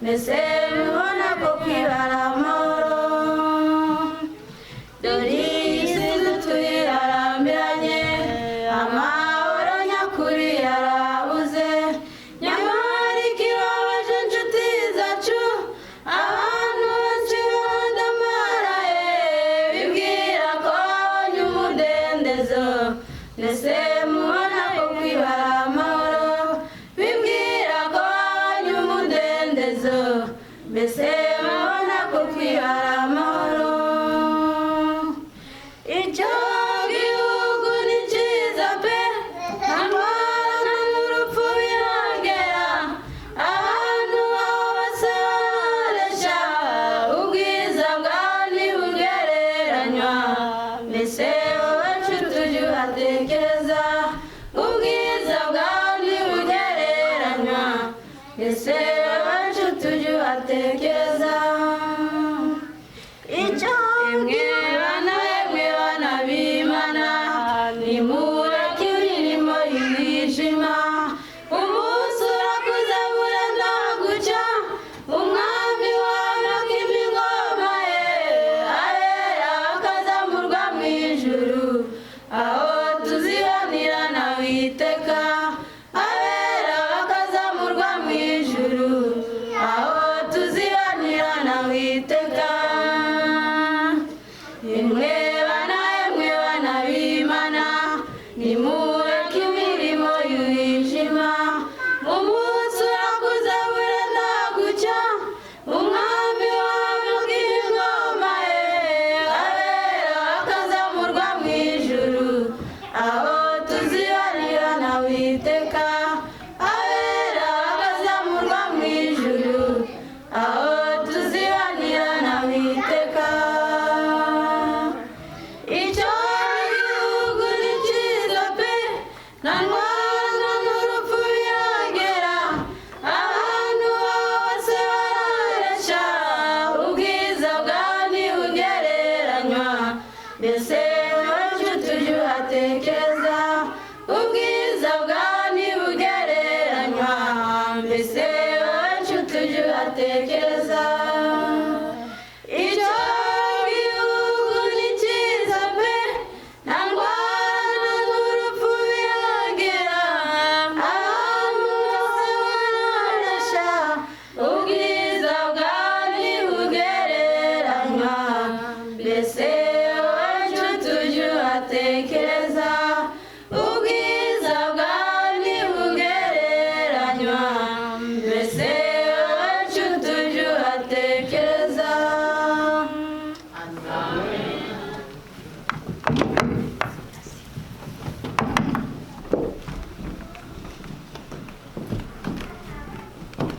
mbese mubona ko kwibara amahoro. Dore iyi si dutuye yarambiranye, amahoro nyakuri yarabuze. Nyamara ikibabaje inshuti zacu, abantu benshi baradamaraye, bibwira ko babonye umudendezo. Mbese mubona ko kwibara amahoro, bibwira ko babonye umudendezo. Mbese mubona ko kwibara amahoro. Icyo gihugu ni cyiza pe, nta ndwara n'urupfu biragera. Abantu baho bose barareshya, ubwiza bwaho ntibugereranywa. Mbese wowe nshuti ujye uhatekereza, ubwiza bwaho ntibugereranywa. Mbese wowe nshuti ujye uhatekereza. Icyo bana bemwe bana b'Imana, nimureke imirimo y'umwijima. Umunsi urakuze burenda gucya, umwami wamaka imingoma ye. Abera bakazamurwa mu ijuru, aho tuzibanira na Uwiteka. Abera bakazamurwa mu ijuru, aho tuzibanira na Uwiteka. Yemwe bana b'Imana, nimureke imirimo y'umwijima. Umunsi urakuze burenda gucya, umwami wamaka ingoma ye. Abera bakazamurwa mu ijuru, aho tuzibanira na Uwiteka. Abera bakazamurwa mu ijuru, aho tuzibanira na Uwiteka. Icyo gihugu ni cyiza pe, nta ndwara n'urupfu biragera. Abantu baho bose barareshya, ubwiza bwaho ntibugereranywa. Mbese wowe nshuti ujye uhatekereza, ubwiza bwaho ntibugereranywa. Mbese wowe nshuti ujye uhatekereza. Icyo gihugu ni cyiza pe, nta ndwara n'urupfu biragera. Abantu bose barareshya, ubwiza bwaho ntibugereranywa. Mbese wowe nshuti ujye uhatekereza.